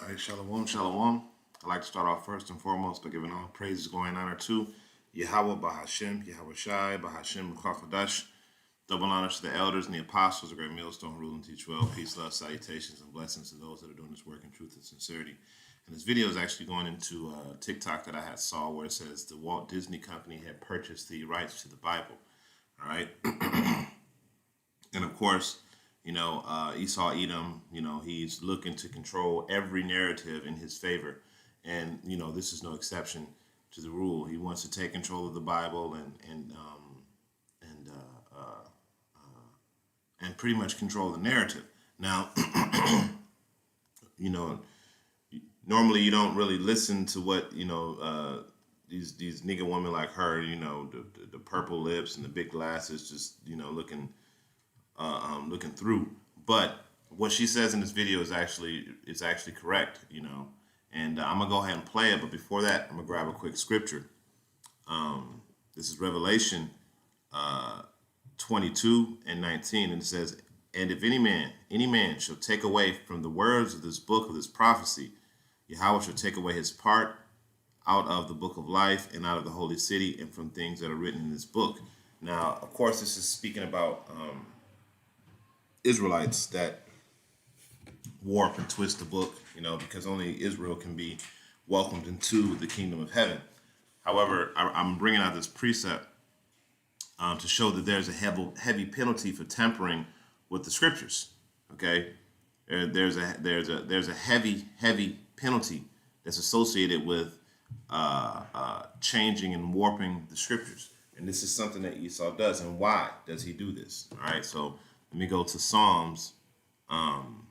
All right, shalom, shalom. I'd like to start off first and foremost by giving all praises, glory, and honor to Yahweh Bahashem, Yahweh Shai, Bahashem Mukafadash. Double honors to the elders and the apostles, the great millstone, rule and teach well. Peace, love, salutations, and blessings to those that are doing this work in truth and sincerity. And this video is actually going into TikTok that I had saw where it says the Walt Disney Company had purchased the rights to the Bible. All right. And of course, Esau Edom, he's looking to control every narrative in his favor. And, this is no exception to the rule. He wants to take control of the Bible and pretty much control the narrative. Now, normally you don't really listen to what, these nigga women like her, the purple lips and the big glasses, just, looking through. But what she says in this video is actually correct, and I'm gonna go ahead and play it. But before that, I'm gonna grab a quick scripture. This is Revelation 22:19, and it says, "And if any man shall take away from the words of this book of this prophecy, Yahweh shall take away his part out of the book of life and out of the holy city and from things that are written in this book." Now, of course, this is speaking about Israelites that warp and twist the book, because only Israel can be welcomed into the kingdom of heaven. However, I'm bringing out this precept to show that there's a heavy penalty for tampering with the scriptures. Okay, there's a heavy penalty that's associated with changing and warping the scriptures, and this is something that Esau does. And why does he do this? All right, so let me go to Psalms. I'm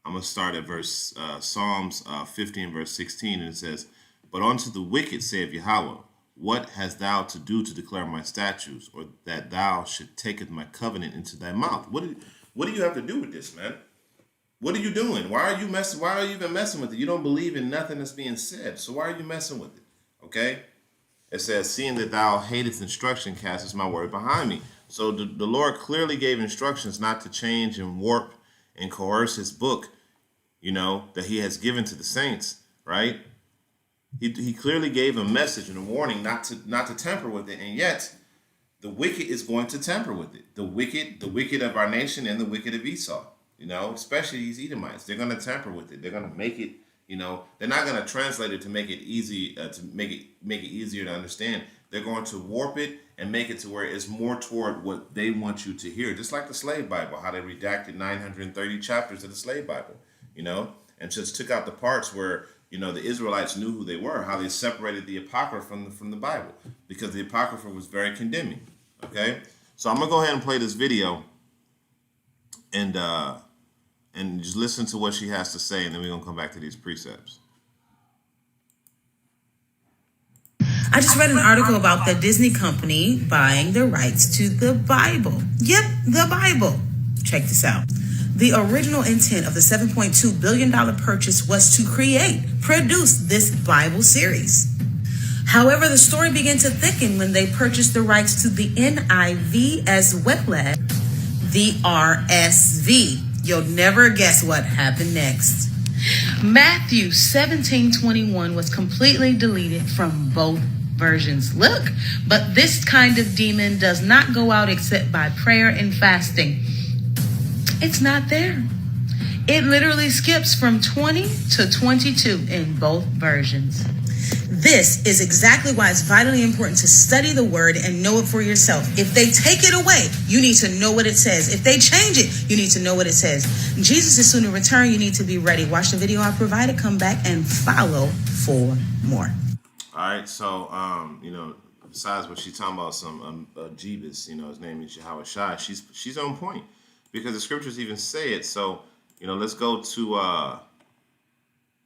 going to start at Psalms 15, verse 16, and it says, "But unto the wicked saith Yahweh, what hast thou to do to declare my statutes, or that thou should taketh my covenant into thy mouth?" What do you have to do with this, man? What are you doing? Why are you even messing with it? You don't believe in nothing that's being said, so why are you messing with it? Okay? It says, "Seeing that thou hatest instruction, castest my word behind me." So the Lord clearly gave instructions not to change and warp and coerce his book, that he has given to the saints, right? He clearly gave a message and a warning not to tamper with it, and yet the wicked is going to tamper with it. The wicked of our nation and the wicked of Esau, especially these Edomites, they're going to tamper with it. They're going to make it. They're not going to translate it to make it easy, to make it easier to understand. They're going to warp it and make it to where it's more toward what they want you to hear. Just like the slave Bible, how they redacted 930 chapters of the slave Bible, and just took out the parts where, the Israelites knew who they were, how they separated the Apocrypha from the Bible, because the Apocrypha was very condemning. Okay, so I'm going to go ahead and play this video and just listen to what she has to say, and then we're going to come back to these precepts. I just read an article about the Disney company buying the rights to the Bible. Yep, the Bible. Check this out. The original intent of the $7.2 billion purchase was to produce this Bible series. However, the story began to thicken when they purchased the rights to the NIV as well as the RSV. You'll never guess what happened next. Matthew 17:21 was completely deleted from both versions. Look, but this kind of demon does not go out except by prayer and fasting. It's not there. It literally skips from 20 to 22 in both versions. This is exactly why it's vitally important to study the word and know it for yourself. If they take it away, you need to know what it says. If they change it, you need to know what it says. Jesus is soon to return. You need to be ready. Watch the video I provided. Come back and follow for more. All right. So, besides what she's talking about, some Jeebus, his name is Yahweh Shai. She's on point because the scriptures even say it. So, let's go to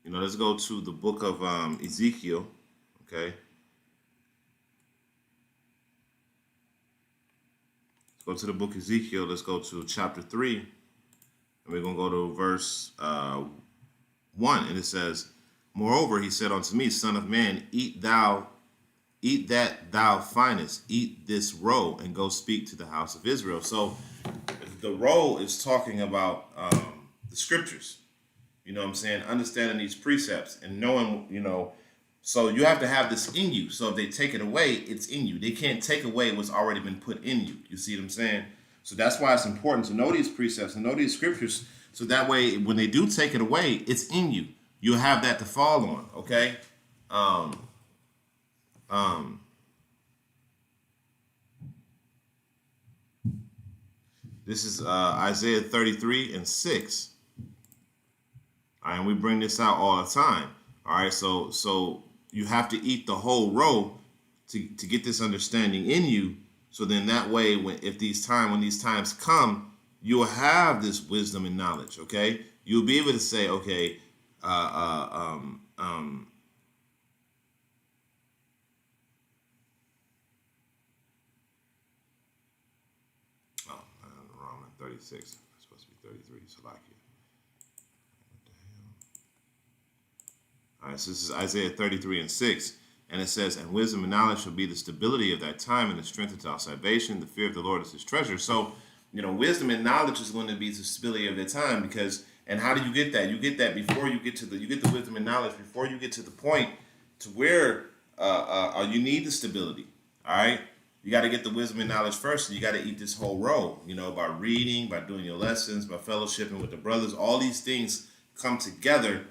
the book of Ezekiel. Okay. Let's go to the book of Ezekiel. Let's go to chapter 3. And we're going to go to verse 1. And it says, "Moreover, he said unto me, Son of man, eat that thou findest, eat this roll, and go speak to the house of Israel." So the role is talking about the scriptures. You know what I'm saying? Understanding these precepts and knowing, so you have to have this in you. So if they take it away, it's in you. They can't take away what's already been put in you. You see what I'm saying? So that's why it's important to know these precepts and know these scriptures. So that way, when they do take it away, it's in you. You'll have that to fall on. Okay. This is Isaiah 33:6. All right, and we bring this out all the time. All right, so you have to eat the whole row to get this understanding in you. So then that way, when these times come, you'll have this wisdom and knowledge. Okay, you'll be able to say, okay, wrong, 36. It's supposed to be 33. So like it. What the hell? All right, so this is Isaiah 33:6. And it says, and wisdom and knowledge shall be the stability of that time and the strength of our salvation. The fear of the Lord is his treasure. So, wisdom and knowledge is going to be the stability of their time and how do you get that? You get that before you get the wisdom and knowledge before you get to the point to where you need the stability. All right. You got to get the wisdom and knowledge first. And you got to eat this whole row, by reading, by doing your lessons, by fellowshipping with the brothers. All these things come together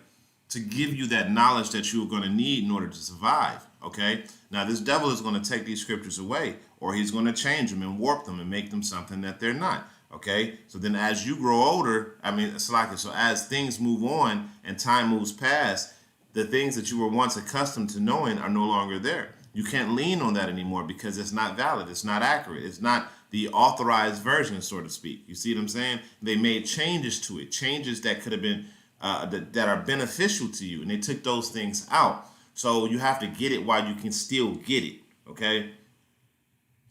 to give you that knowledge that you're going to need in order to survive. Okay. Now this devil is going to take these scriptures away, or he's going to change them and warp them and make them something that they're not. Okay. So then as you grow older, so as things move on and time moves past, the things that you were once accustomed to knowing are no longer there. You can't lean on that anymore because it's not valid. It's not accurate. It's not the authorized version, so to speak. You see what I'm saying? They made changes to it, changes that could have been that are beneficial to you, and they took those things out. So you have to get it while you can still get it. Okay,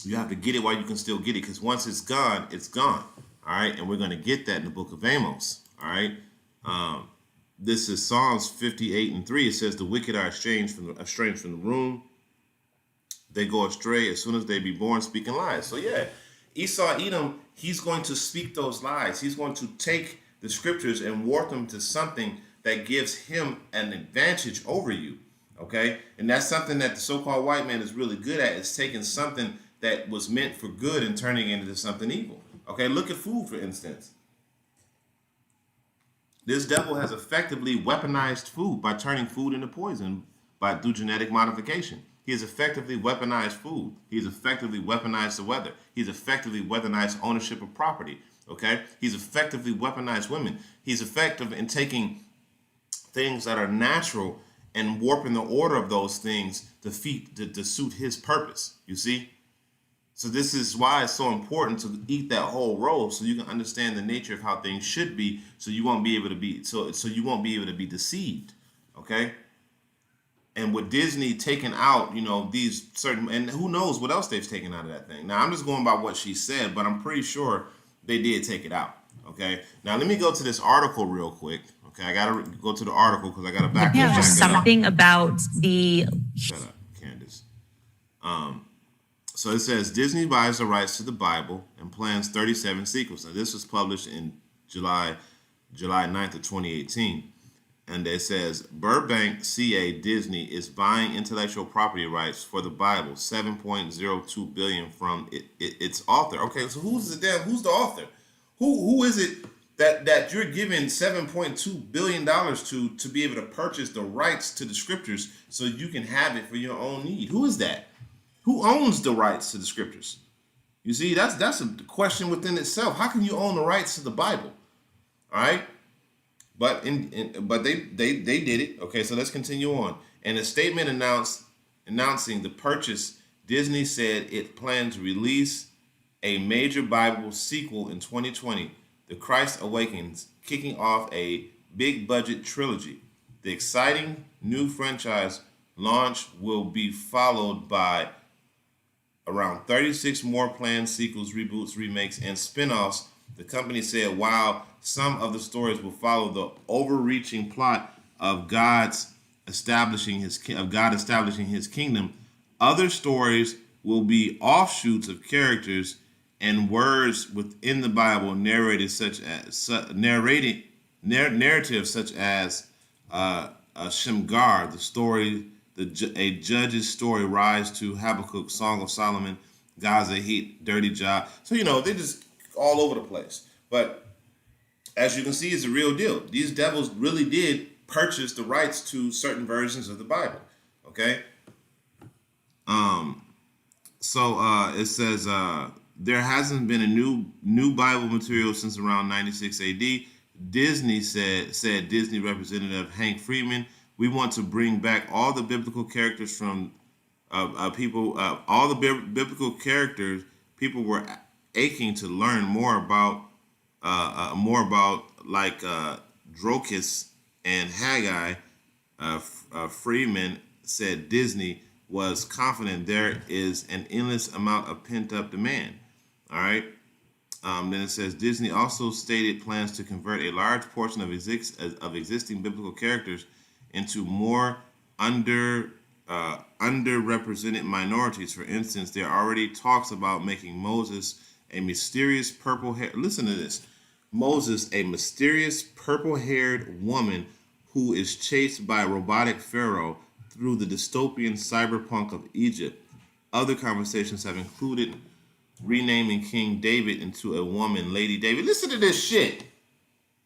you have to get it while you can still get it, because once it's gone, it's gone. All right, and we're going to get that in the book of Amos. All right, this is Psalms 58:3. It says, "The wicked are estranged from the room. They go astray as soon as they be born, speaking lies." So yeah, Esau, Edom, he's going to speak those lies. He's going to take the scriptures and warp them to something that gives him an advantage over you. Okay, and that's something that the so-called white man is really good at, is taking something that was meant for good and turning it into something evil. Okay, look at food, for instance. This devil has effectively weaponized food by turning food into poison through genetic modification. He has effectively weaponized food. He's effectively weaponized the weather. He's effectively weaponized ownership of property. Okay, he's effectively weaponized women. He's effective in taking things that are natural and warping the order of those things to suit his purpose. You see? So this is why it's so important to eat that whole roll, so you can understand the nature of how things should be, so you won't be able to be deceived. Okay? And with Disney taking out, these certain, and who knows what else they've taken out of that thing. Now I'm just going by what she said, but I'm pretty sure they did take it out. Okay. Now let me go to this article real quick. Okay, I gotta go to the article because I gotta back up. Something about the. Shut up, Candace. So it says Disney buys the rights to the Bible and plans 37 sequels. Now this was published in July 9th of 2018. And it says Burbank, CA Disney is buying intellectual property rights for the Bible, $7.02 billion from its author. Okay, so who's the author? Who is it that you're giving $7.2 billion to be able to purchase the rights to the scriptures so you can have it for your own need? Who is that? Who owns the rights to the scriptures? You see, that's a question within itself. How can you own the rights to the Bible? All right. But they did it. Okay, so let's continue on. In a statement announcing the purchase, Disney said it plans to release a major Bible sequel in 2020, The Christ Awakens, kicking off a big budget trilogy. The exciting new franchise launch will be followed by around 36 more planned sequels, reboots, remakes, and spin-offs. The company said while some of the stories will follow the overreaching plot of God establishing his kingdom, other stories will be offshoots of characters and words within the Bible narrated narratives such as Shamgar, the story, a judge's story, Rise to Habakkuk, Song of Solomon, Gaza Heat, Dirty Job. So they're just all over the place. But as you can see, it's a real deal. These devils really did purchase the rights to certain versions of the Bible. Okay. So it says there hasn't been a new Bible material since around 96 AD. Disney said Disney representative Hank Freeman, we want to bring back all the biblical characters from all the biblical characters people were aching to learn more about like Drocus and Haggai. Freeman said Disney was confident there is an endless amount of pent-up demand. All right. Then it says Disney also stated plans to convert a large portion of existing biblical characters into more underrepresented minorities. For instance, there are already talks about making Moses a mysterious purple-haired. Listen to this. Moses, a mysterious purple-haired woman who is chased by a robotic pharaoh through the dystopian cyberpunk of Egypt. Other conversations have included renaming King David into a woman, Lady David. Listen to this shit.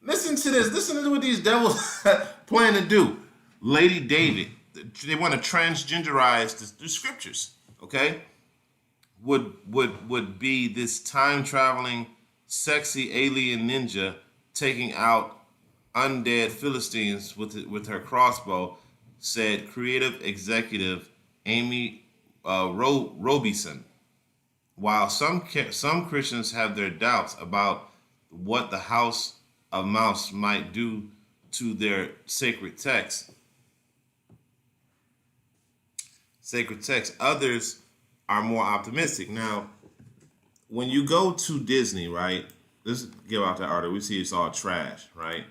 Listen to this. Listen to what these devils plan to do. Lady David. They want to transgenderize the scriptures. Okay, would be this time traveling, sexy alien ninja taking out undead Philistines with her crossbow, said creative executive Amy Robison. While some Christians have their doubts about what the House of Mouse might do to their sacred text, others are more optimistic. Now, when you go to Disney, right? Let's give out that article. We see it's all trash, right?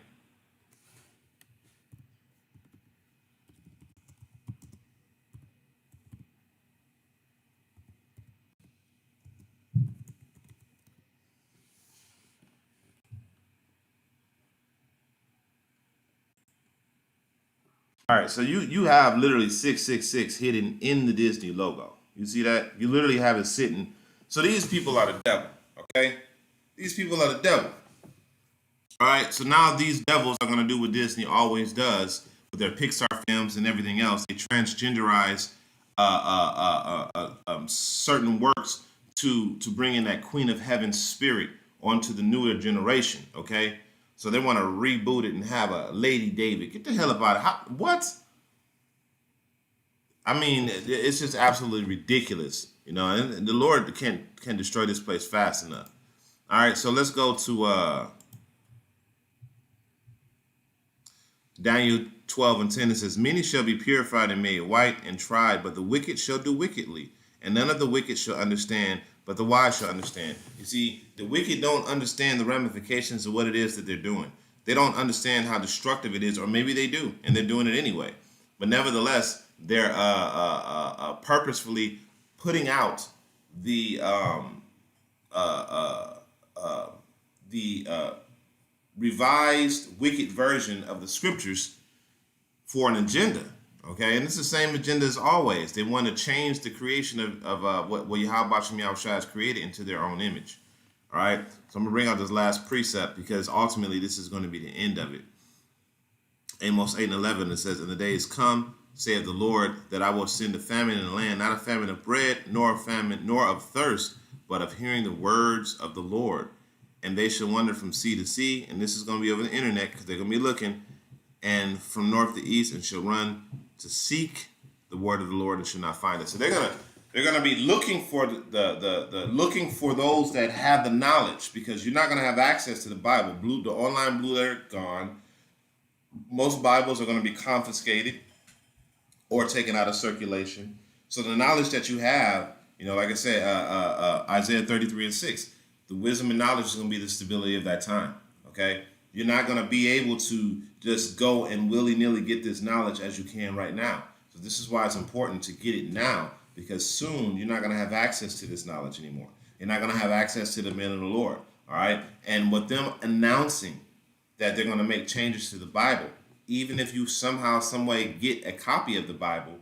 All right, so you have literally 666 hidden in the Disney logo. You see that? You literally have it sitting. So these people are the devil, okay? These people are the devil. All right, so now these devils are going to do what Disney always does with their Pixar films and everything else. They transgenderize certain works to bring in that Queen of Heaven spirit onto the newer generation, okay? So they want to reboot it and have a Lady David. Get the hell up out of it. What? I mean, it's just absolutely ridiculous, and the Lord can't destroy this place fast enough. All right, so let's go to Daniel 12:10. It says, many shall be purified and made white and tried, but the wicked shall do wickedly. And none of the wicked shall understand, but the wise shall understand. You see, the wicked don't understand the ramifications of what it is that they're doing. They don't understand how destructive it is, or maybe they do, and they're doing it anyway. But nevertheless, they're purposefully putting out the revised wicked version of the scriptures for an agenda. Okay, and it's the same agenda as always. They want to change the creation of what Yahweh Shem Yahushua has created into their own image. All right, so I'm going to bring out this last precept because ultimately this is going to be the end of it. Amos 8:11, it says, in the days come, saith the Lord, that I will send a famine in the land, not a famine of bread, nor a famine, nor of thirst, but of hearing the words of the Lord. And they shall wander from sea to sea, and this is going to be over the internet because they're going to be looking, and from north to east, and shall run to seek the word of the Lord and shall not find it. So they're gonna be looking for looking for those that have the knowledge, because you're not gonna have access to the Bible. The online Blue Letter gone. Most Bibles are gonna be confiscated or taken out of circulation. So the knowledge that you have, like I said, Isaiah 33:6, the wisdom and knowledge is gonna be the stability of that time. Okay. You're not going to be able to just go and willy-nilly get this knowledge as you can right now. This is why it's important to get it now, because soon you're not going to have access to this knowledge anymore. You're not going to have access to the men of the Lord. All right. And with them announcing that they're going to make changes to the Bible, even if you somehow, some way get a copy of the Bible,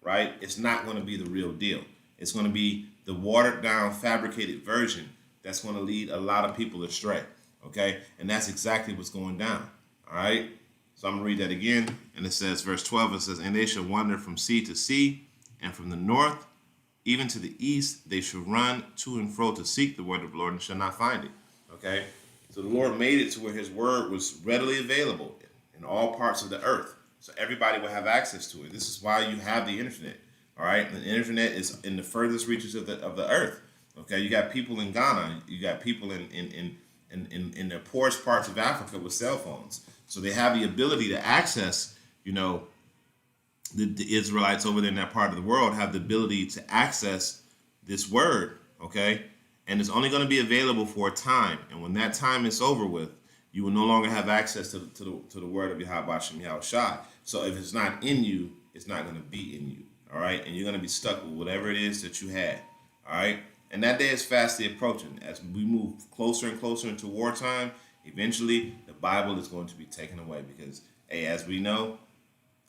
right, it's not going to be the real deal. It's going to be the watered down, fabricated version that's going to lead a lot of people astray. Okay. And that's exactly what's going down. All right. So I'm going to read that again. And it says, verse 12, it says, and they shall wander from sea to sea, and from the north even to the east, they shall run to and fro to seek the word of the Lord and shall not find it. Okay? So the Lord made it to where his word was readily available in all parts of the earth. So everybody will have access to it. This is why you have the internet. All right? The internet is in the furthest reaches of the earth. Okay? You got people in Ghana. You got people in the poorest parts of Africa with cell phones. So they have the ability to access, the Israelites over there in that part of the world have the ability to access this word, okay? And it's only going to be available for a time. And when that time is over with, you will no longer have access to the word of Yahweh Hashem Yahweh Shai. So if it's not in you, it's not going to be in you, all right? And you're going to be stuck with whatever it is that you had, all right? And that day is fastly approaching. As we move closer and closer into wartime, eventually the Bible is going to be taken away because, hey, as we know,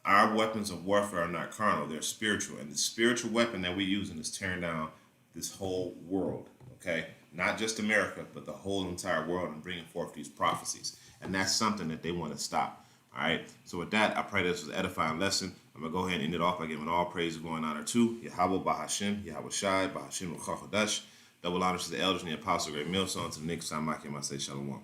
our weapons of warfare are not carnal, they're spiritual. And the spiritual weapon that we're using is tearing down this whole world, okay? Not just America, but the whole entire world, and bringing forth these prophecies. And that's something that they want to stop, all right? So with that, I pray this was an edifying lesson. I'm going to go ahead and end it off by giving all praise, glory, and honor to Yahweh Bahashem, Yahweh Shai, Bahashem Ruach HaKodesh. Double honors to the elders and the apostle, great millstone. Until the next time, I say shalom.